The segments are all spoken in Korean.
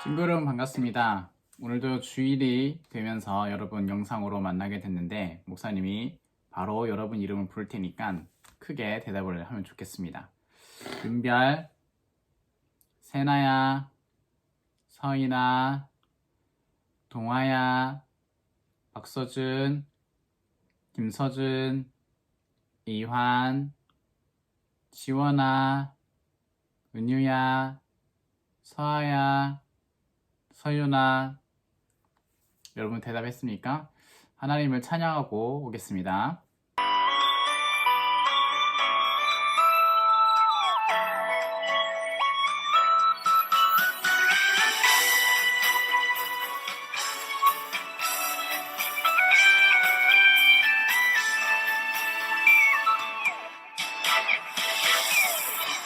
친구 여러분 반갑습니다. 오늘도 주일이 되면서 여러분 영상으로 만나게 됐는데 목사님이 바로 여러분 이름을 부를 테니까 크게 대답을 하면 좋겠습니다. 은별, 세나야, 서인아, 동아야, 박서준, 김서준, 이환, 지원아, 은유야, 서아야, 서윤아. 여러분 대답했습니까? 하나님을 찬양하고 오겠습니다.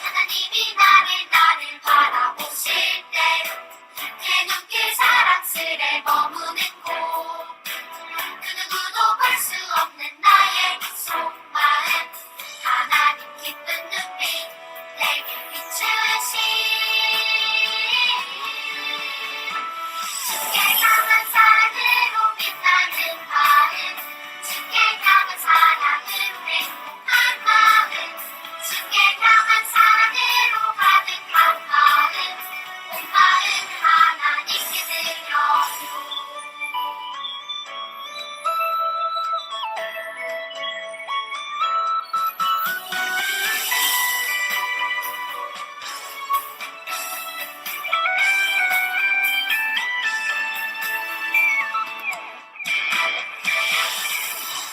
하나님이 나를 바라보실 때 내 눈길 사랑스레 머무는 곳 그 누구도 볼 수 없는 나의 속마음 하나님 기쁜 눈빛 내게 비추신 주께 향한 산으로 빛나는 마음 주께 향한 사랑으로 행복한 마음 주께 향한 사랑으로 가득한 마음 온 마음을 하나님께 드려요.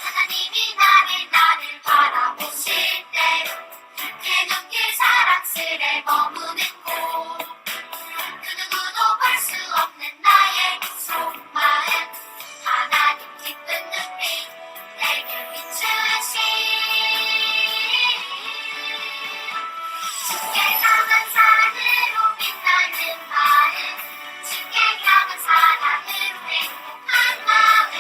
하나님이 나를 바라보실 때 내 눈길 사랑스레 머무는 곳 그 누구도 볼 수 없는 나의 속마음 하나님 기쁜 눈빛 내게 비추신 주께 향한 산으로 빛나는 마음 주께 향한 사랑으로 행복한 마음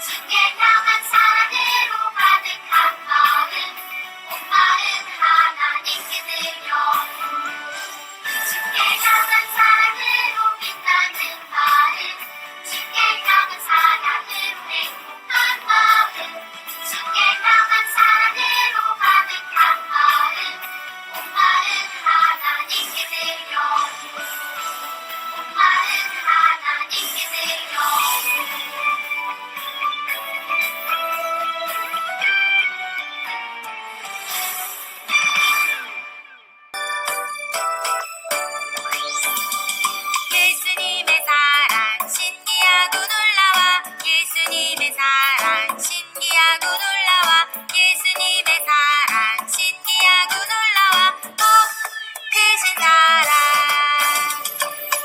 주께 향한 사랑으로 가득한 마음 온 마음을 하나님께 드려요. 주께 향한 사랑으로 빛나는 마음 주께 향한 사랑으로 행복한 마음 주께 향한 사랑으로 가득한 마음 온 마음을 하나님께 드려요. 온 마음을 하나님께 드려요. 예수님의 사랑 신기하고 놀라워 예수님의 사랑 신기하고 놀라워 예수님의 사랑 신기하고 놀라워 크신 사랑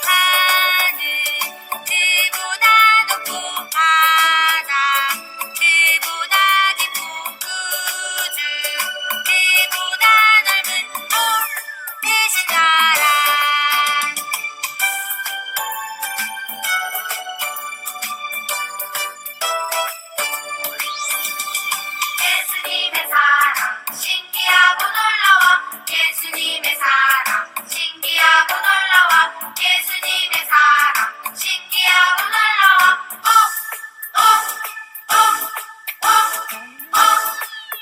하늘 그보다 높고 바다 그보다 깊고 우주 그보다 넓은 크신 사랑 예수님의 사랑 신기하고 놀라워 예수님의 사랑 신기하고 놀라워 예수님의 사랑 신기하고 놀라워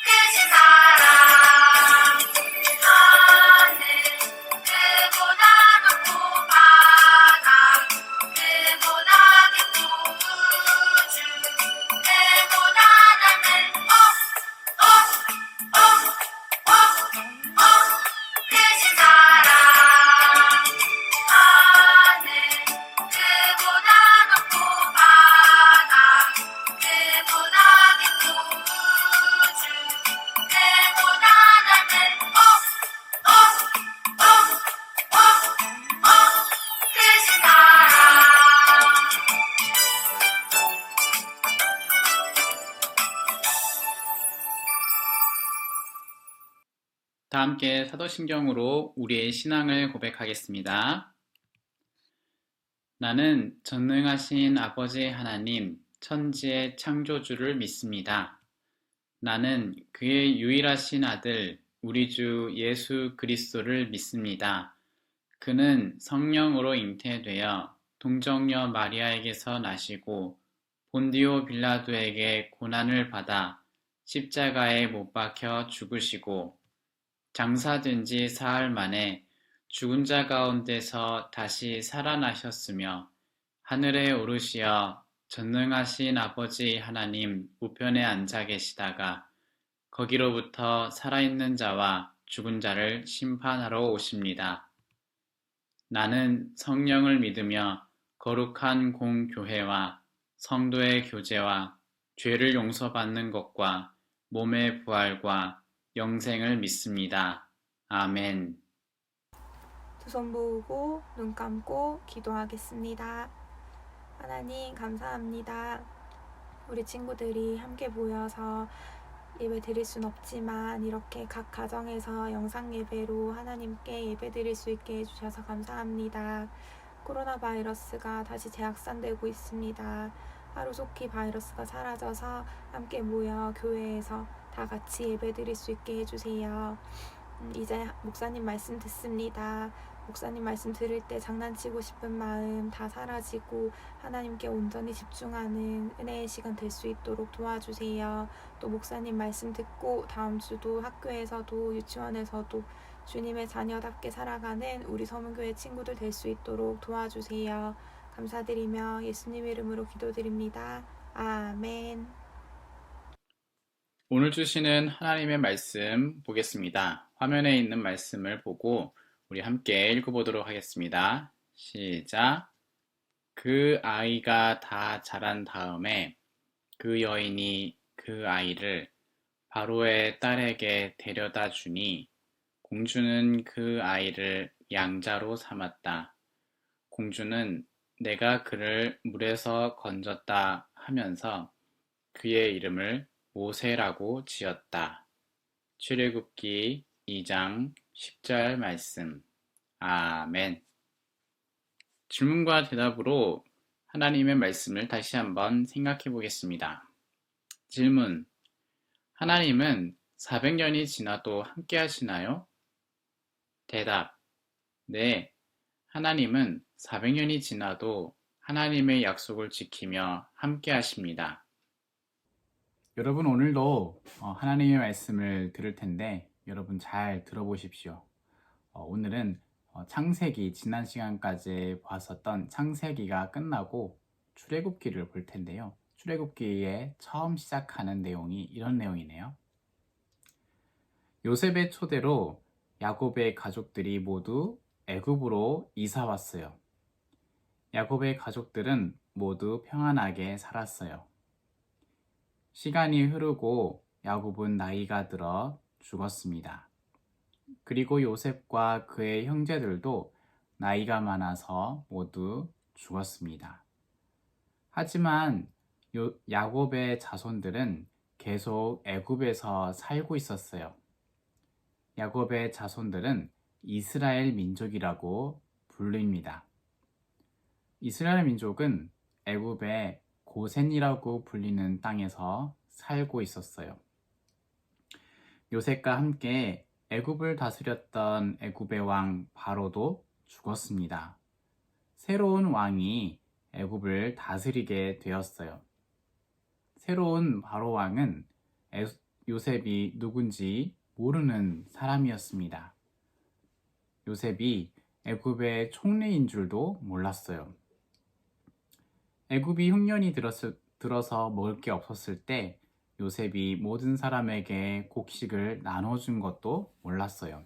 크신 사랑 하늘 그보다 높고 바다 그보다 깊고 우주 그보다 넓은 크신 사랑 하늘 그보다 높고 바다 그보다 깊고 우주 그보다 넓은 크신 사랑 다 함께 사도신경으로 우리의 신앙을 고백하겠습니다. 나는 전능하신 아버지 하나님, 천지의 창조주를 믿습니다. 나는 그의 유일하신 아들, 우리 주 예수 그리스도를 믿습니다. 그는 성령으로 잉태되어 동정녀 마리아에게서 나시고 본디오 빌라도에게 고난을 받아 십자가에 못 박혀 죽으시고 장사된 지 사흘 만에 죽은 자 가운데서 다시 살아나셨으며 하늘에 오르시어 전능하신 아버지 하나님 우편에 앉아 계시다가 거기로부터 살아있는 자와 죽은 자를 심판하러 오십니다. 나는 성령을 믿으며 거룩한 공교회와 성도의 교제와 죄를 용서받는 것과 몸의 부활과 영생을 믿습니다. 아멘. 두 손 모으고 눈 감고 기도하겠습니다. 하나님 감사합니다. 우리 친구들이 함께 모여서 예배 드릴 순 없지만 이렇게 각 가정에서 영상 예배로 하나님께 예배 드릴 수 있게 해주셔서 감사합니다. 코로나 바이러스가 다시 재확산되고 있습니다. 하루속히 바이러스가 사라져서 함께 모여 교회에서 다 같이 예배 드릴 수 있게 해주세요. 이제 목사님 말씀 듣습니다. 목사님 말씀 들을 때 장난치고 싶은 마음 다 사라지고 하나님께 온전히 집중하는 은혜의 시간 될 수 있도록 도와주세요. 또 목사님 말씀 듣고 다음 주도 학교에서도 유치원에서도 주님의 자녀답게 살아가는 우리 서문교회 친구들 될 수 있도록 도와주세요. 감사드리며 예수님 이름으로 기도드립니다. 아멘. 오늘 주시는 하나님의 말씀 보겠습니다. 화면에 있는 말씀을 보고 우리 함께 읽어보도록 하겠습니다. 시작. 그 아이가 다 자란 다음에 그 여인이 그 아이를 바로의 딸에게 데려다 주니 공주는 그 아이를 양자로 삼았다. 공주는 내가 그를 물에서 건졌다 하면서 그의 이름을 모세라고 지었다. 출애굽기 2장 10절 말씀. 아멘. 질문과 대답으로 하나님의 말씀을 다시 한번 생각해 보겠습니다. 질문. 하나님은 400년이 지나도 함께 하시나요? 대답. 네. 하나님은 400년이 지나도 하나님의 약속을 지키며 함께 하십니다. 여러분 오늘도 하나님의 말씀을 들을 텐데 여러분 잘 들어보십시오. 오늘은 창세기, 지난 시간까지 봤었던 창세기가 끝나고 출애굽기를 볼 텐데요. 출애굽기에 처음 시작하는 내용이 이런 내용이네요. 요셉의 초대로 야곱의 가족들이 모두 애굽으로 이사 왔어요. 야곱의 가족들은 모두 평안하게 살았어요. 시간이 흐르고 야곱은 나이가 들어 죽었습니다. 그리고 요셉과 그의 형제들도 나이가 많아서 모두 죽었습니다. 하지만 야곱의 자손들은 계속 애굽에서 살고 있었어요. 야곱의 자손들은 이스라엘 민족이라고 불립니다. 이스라엘 민족은 애굽의 고센이라고 불리는 땅에서 살고 있었어요. 요셉과 함께 애굽을 다스렸던 애굽의 왕 바로도 죽었습니다. 새로운 왕이 애굽을 다스리게 되었어요. 새로운 바로 왕은 요셉이 누군지 모르는 사람이었습니다. 요셉이 애굽의 총리인 줄도 몰랐어요. 애굽이 흉년이 들어서 먹을 게 없었을 때 요셉이 모든 사람에게 곡식을 나눠준 것도 몰랐어요.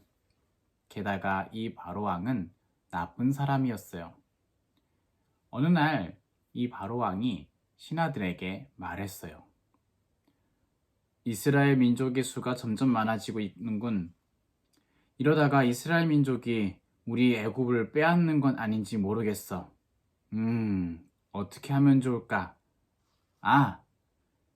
게다가 이 바로왕은 나쁜 사람이었어요. 어느 날 이 바로왕이 신하들에게 말했어요. 이스라엘 민족의 수가 점점 많아지고 있는군. 이러다가 이스라엘 민족이 우리 애굽을 빼앗는 건 아닌지 모르겠어. 어떻게 하면 좋을까?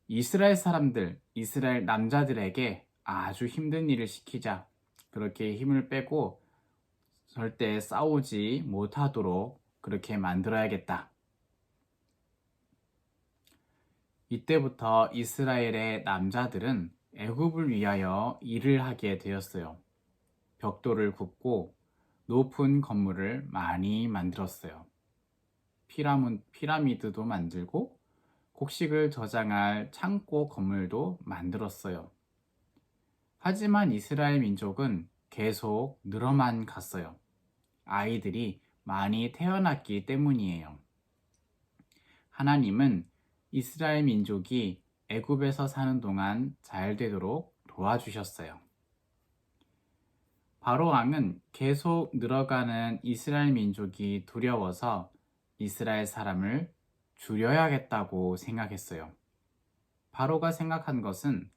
이스라엘 사람들, 이스라엘 남자들에게 아주 힘든 일을 시키자. 그렇게 힘을 빼고 절대 싸우지 못하도록 그렇게 만들어야겠다. 이때부터 이스라엘의 남자들은 애굽을 위하여 일을 하게 되었어요. 벽돌을 굽고 높은 건물을 많이 만들었어요. 피라미드도 만들고 곡식을 저장할 창고 건물도 만들었어요. 하지만 이스라엘 민족은 계속 늘어만 갔어요. 아이들이 많이 태어났기 때문이에요. 하나님은 이스라엘 민족이 애굽에서 사는 동안 잘 되도록 도와주셨어요. 바로 왕은 계속 늘어가는 이스라엘 민족이 두려워서 이스라엘 사람을 줄여야겠다고 생각했어요. 바로가 생각한 것은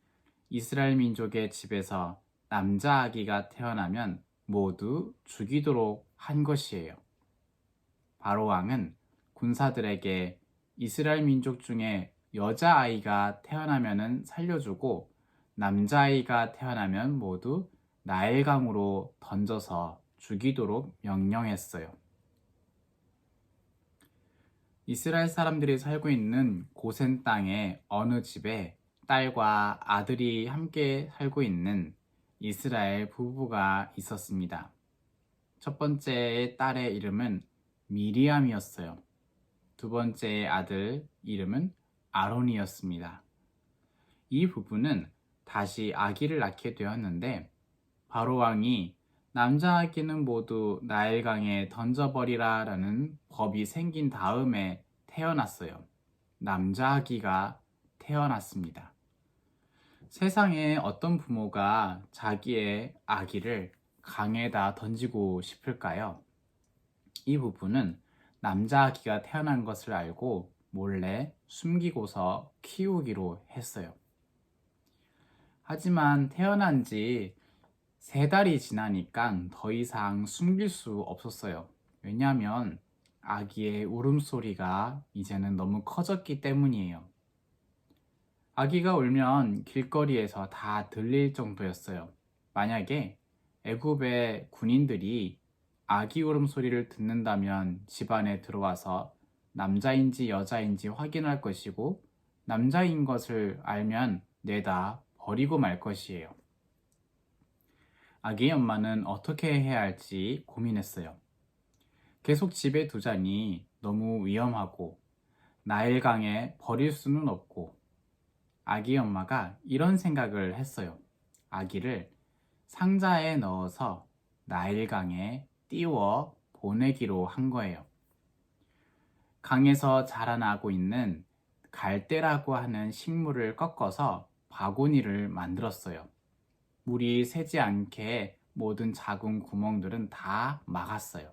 이스라엘 민족의 집에서 남자 아기가 태어나면 모두 죽이도록 한 것이에요. 바로 왕은 군사들에게 이스라엘 민족 중에 여자아이가 태어나면 살려주고 남자아이가 태어나면 모두 나일강으로 던져서 죽이도록 명령했어요. 이스라엘 사람들이 살고 있는 고센 땅의 어느 집에 딸과 아들이 함께 살고 있는 이스라엘 부부가 있었습니다. 첫 번째 딸의 이름은 미리암이었어요. 두 번째 아들 이름은 아론이었습니다. 이 부부는 다시 아기를 낳게 되었는데 바로 왕이 남자 아기는 모두 나일강에 던져버리라 라는 법이 생긴 다음에 태어났어요. 남자 아기가 태어났습니다. 세상에 어떤 부모가 자기의 아기를 강에다 던지고 싶을까요? 이 부부는 남자 아기가 태어난 것을 알고 몰래 숨기고서 키우기로 했어요. 하지만 태어난 지 3달이 지나니까 더 이상 숨길 수 없었어요. 왜냐하면 아기의 울음소리가 이제는 너무 커졌기 때문이에요. 아기가 울면 길거리에서 다 들릴 정도였어요. 만약에 애굽의 군인들이 아기 울음소리를 듣는다면 집안에 들어와서 남자인지 여자인지 확인할 것이고 남자인 것을 알면 내다 버리고 말 것이에요. 아기의 엄마는 어떻게 해야 할지 고민했어요. 계속 집에 두자니 너무 위험하고 나일강에 버릴 수는 없고 아기 엄마가 이런 생각을 했어요. 아기를 상자에 넣어서 나일강에 띄워 보내기로 한 거예요. 강에서 자라나고 있는 갈대라고 하는 식물을 꺾어서 바구니를 만들었어요. 물이 새지 않게 모든 작은 구멍들은 다 막았어요.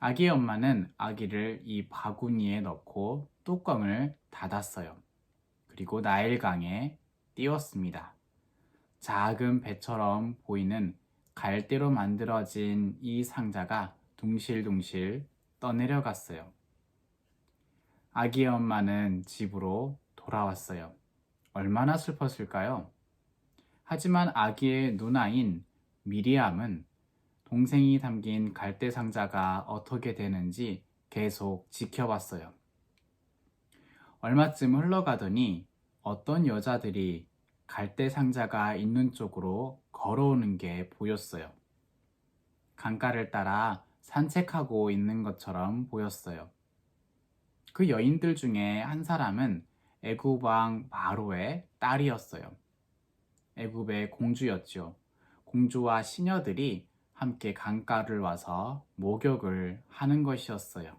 아기의 엄마는 아기를 이 바구니에 넣고 뚜껑을 닫았어요. 그리고 나일강에 띄웠습니다. 작은 배처럼 보이는 갈대로 만들어진 이 상자가 둥실둥실 떠내려갔어요. 아기의 엄마는 집으로 돌아왔어요. 얼마나 슬펐을까요? 하지만 아기의 누나인 미리암은 동생이 담긴 갈대 상자가 어떻게 되는지 계속 지켜봤어요. 얼마쯤 흘러가더니 어떤 여자들이 갈대 상자가 있는 쪽으로 걸어오는 게 보였어요. 강가를 따라 산책하고 있는 것처럼 보였어요. 그 여인들 중에 한 사람은 애굽 왕 바로의 딸이었어요. 애굽의 공주였죠. 공주와 시녀들이 함께 강가를 와서 목욕을 하는 것이었어요.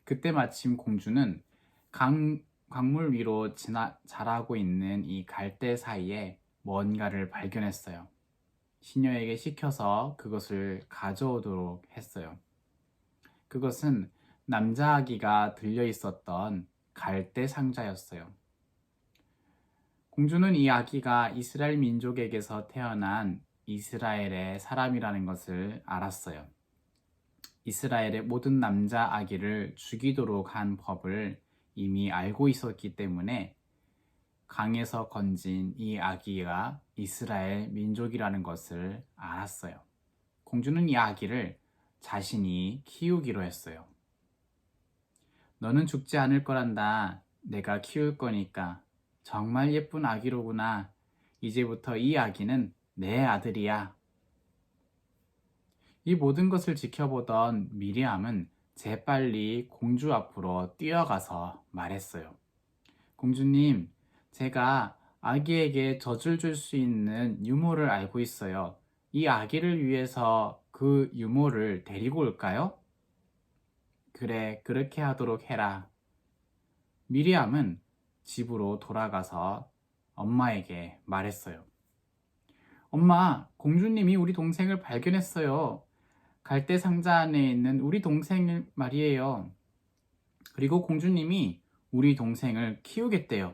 그때 마침 공주는 강물 위로 자라고 있는 이 갈대 사이에 뭔가를 발견했어요. 시녀에게 시켜서 그것을 가져오도록 했어요. 그것은 남자 아기가 들려 있었던 갈대 상자였어요. 공주는 이 아기가 이스라엘 민족에게서 태어난 이스라엘의 사람이라는 것을 알았어요. 이스라엘의 모든 남자 아기를 죽이도록 한 법을 이미 알고 있었기 때문에 강에서 건진 이 아기가 이스라엘 민족이라는 것을 알았어요. 공주는 이 아기를 자신이 키우기로 했어요. 너는 죽지 않을 거란다. 내가 키울 거니까. 정말 예쁜 아기로구나. 이제부터 이 아기는 내 아들이야. 이 모든 것을 지켜보던 미리암은 재빨리 공주 앞으로 뛰어가서 말했어요. 공주님, 제가 아기에게 젖을 줄 수 있는 유모를 알고 있어요. 이 아기를 위해서 그 유모를 데리고 올까요? 그래, 그렇게 하도록 해라. 미리암은 집으로 돌아가서 엄마에게 말했어요. 엄마, 공주님이 우리 동생을 발견했어요. 갈대 상자 안에 있는 우리 동생 말이에요. 그리고 공주님이 우리 동생을 키우겠대요.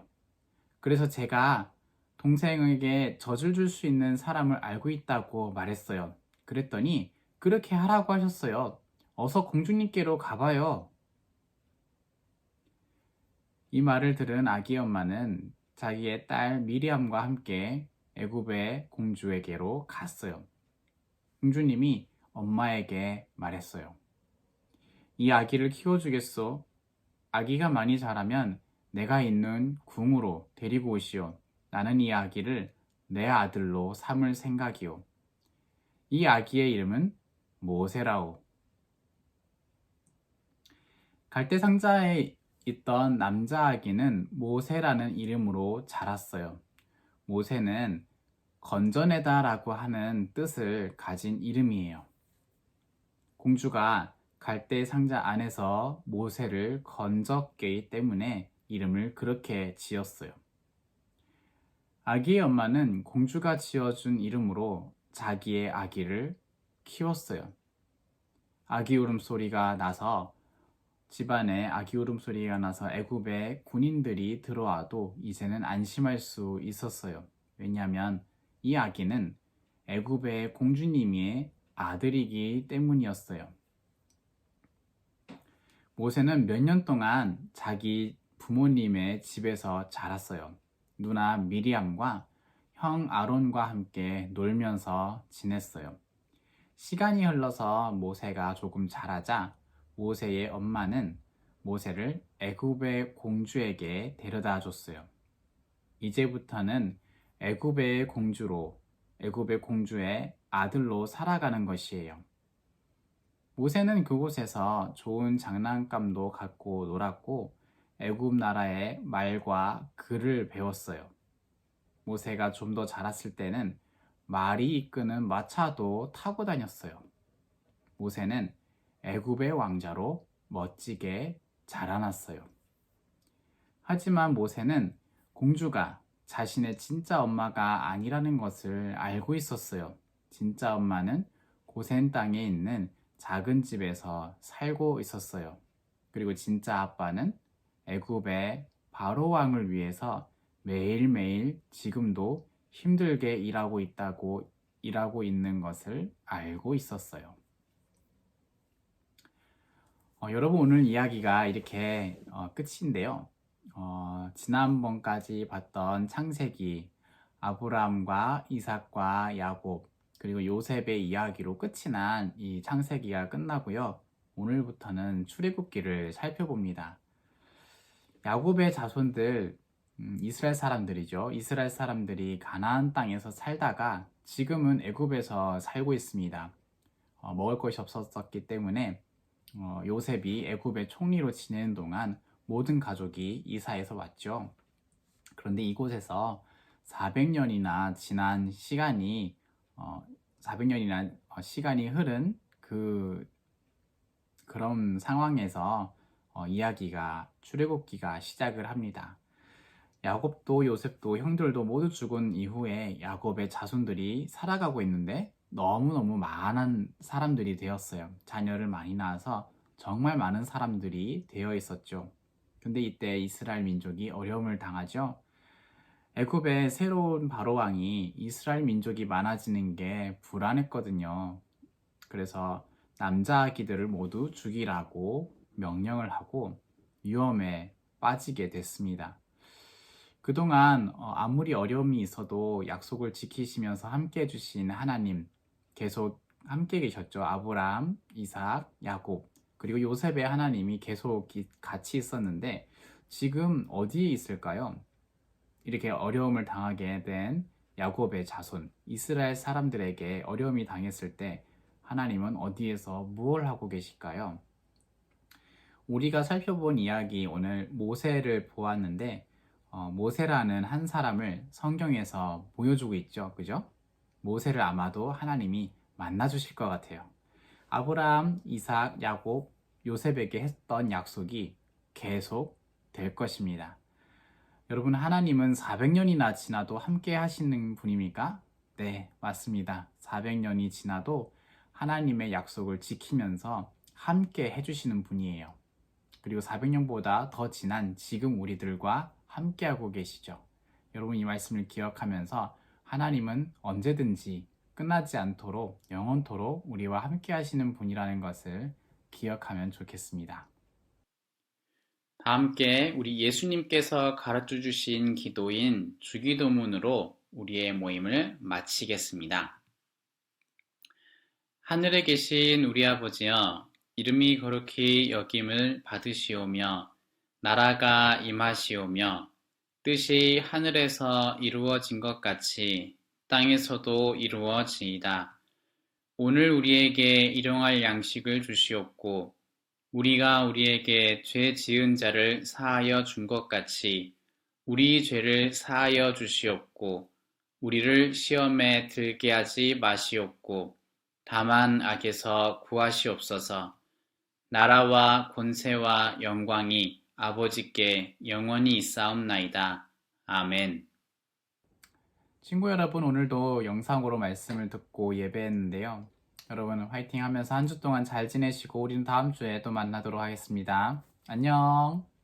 그래서 제가 동생에게 젖을 줄 수 있는 사람을 알고 있다고 말했어요. 그랬더니 그렇게 하라고 하셨어요. 어서 공주님께로 가봐요. 이 말을 들은 아기 엄마는 자기의 딸 미리암과 함께 애굽의 공주에게로 갔어요. 공주님이 엄마에게 말했어요. 이 아기를 키워주겠소. 아기가 많이 자라면 내가 있는 궁으로 데리고 오시오. 나는 이 아기를 내 아들로 삼을 생각이오. 이 아기의 이름은 모세라오. 갈대 상자에 있던 남자 아기는 모세라는 이름으로 자랐어요. 모세는 건져내다라고 하는 뜻을 가진 이름이에요. 공주가 갈대 상자 안에서 모세를 건졌기 때문에 이름을 그렇게 지었어요. 아기의 엄마는 공주가 지어준 이름으로 자기의 아기를 키웠어요. 아기 울음소리가 나서 집안에 아기 울음소리가 나서 애굽의 군인들이 들어와도 이제는 안심할 수 있었어요. 왜냐하면 이 아기는 애굽의 공주님의 아들이기 때문이었어요. 모세는 몇 년 동안 자기 부모님의 집에서 자랐어요. 누나 미리암과 형 아론과 함께 놀면서 지냈어요. 시간이 흘러서 모세가 조금 자라자 모세의 엄마는 모세를 애굽의 공주에게 데려다 줬어요. 이제부터는 애굽의 공주의 아들로 살아가는 것이에요. 모세는 그곳에서 좋은 장난감도 갖고 놀았고 애굽 나라의 말과 글을 배웠어요. 모세가 좀 더 자랐을 때는 말이 이끄는 마차도 타고 다녔어요. 모세는 애굽의 왕자로 멋지게 자라났어요. 하지만 모세는 공주가 자신의 진짜 엄마가 아니라는 것을 알고 있었어요. 진짜 엄마는 고센 땅에 있는 작은 집에서 살고 있었어요. 그리고 진짜 아빠는 애굽의 바로 왕을 위해서 매일매일 지금도 힘들게 일하고 있는 것을 알고 있었어요. 여러분, 오늘 이야기가 이렇게 끝인데요. 지난번까지 봤던 창세기, 아브라함과 이삭과 야곱, 그리고 요셉의 이야기로 끝이 난 이 창세기가 끝나고요. 오늘부터는 출애굽기를 살펴봅니다. 야곱의 자손들, 이스라엘 사람들이죠. 이스라엘 사람들이 가나안 땅에서 살다가 지금은 애굽에서 살고 있습니다. 먹을 것이 없었기 때문에 요셉이 애굽의 총리로 지내는 동안 모든 가족이 이사해서 왔죠. 그런데 이곳에서 400년이나 지난 시간이 400년이나 시간이 흐른 그런 상황에서 이야기가 출애굽기가 시작을 합니다. 야곱도 요셉도 형들도 모두 죽은 이후에 야곱의 자손들이 살아가고 있는데 너무너무 많은 사람들이 되었어요. 자녀를 많이 낳아서 정말 많은 사람들이 되어 있었죠. 근데 이때 이스라엘 민족이 어려움을 당하죠. 애굽의 새로운 바로왕이 이스라엘 민족이 많아지는 게 불안했거든요. 그래서 남자아기들을 모두 죽이라고 명령을 하고 위험에 빠지게 됐습니다. 그동안 아무리 어려움이 있어도 약속을 지키시면서 함께 해주신 하나님 계속 함께 계셨죠. 아브라함, 이삭, 야곱, 그리고 요셉의 하나님이 계속 같이 있었는데 지금 어디에 있을까요? 이렇게 어려움을 당하게 된 야곱의 자손, 이스라엘 사람들에게 어려움이 당했을 때 하나님은 어디에서 무엇을 하고 계실까요? 우리가 살펴본 이야기 오늘 모세를 보았는데 모세라는 한 사람을 성경에서 보여주고 있죠. 그죠? 모세를 아마도 하나님이 만나 주실 것 같아요. 아브라함, 이삭, 야곱, 요셉에게 했던 약속이 계속 될 것입니다. 여러분, 하나님은 400년이나 지나도 함께 하시는 분입니까? 네, 맞습니다. 400년이 지나도 하나님의 약속을 지키면서 함께 해주시는 분이에요. 그리고 400년보다 더 지난 지금 우리들과 함께하고 계시죠. 여러분, 이 말씀을 기억하면서 하나님은 언제든지 끝나지 않도록 영원토록 우리와 함께 하시는 분이라는 것을 기억하면 좋겠습니다. 다 함께 우리 예수님께서 가르쳐 주신 기도인 주기도문으로 우리의 모임을 마치겠습니다. 하늘에 계신 우리 아버지여, 이름이 거룩히 여김을 받으시오며 나라가 임하시오며 뜻이 하늘에서 이루어진 것 같이 땅에서도 이루어지이다. 오늘 우리에게 일용할 양식을 주시옵고 우리가 우리에게 죄 지은 자를 사하여 준 것 같이 우리 죄를 사하여 주시옵고 우리를 시험에 들게 하지 마시옵고 다만 악에서 구하시옵소서. 나라와 권세와 영광이 아버지께 영원히 있사옵나이다. 아멘. 친구 여러분, 오늘도 영상으로 말씀을 듣고 예배했는데요. 여러분 화이팅 하면서 한 주 동안 잘 지내시고 우리는 다음 주에 또 만나도록 하겠습니다. 안녕.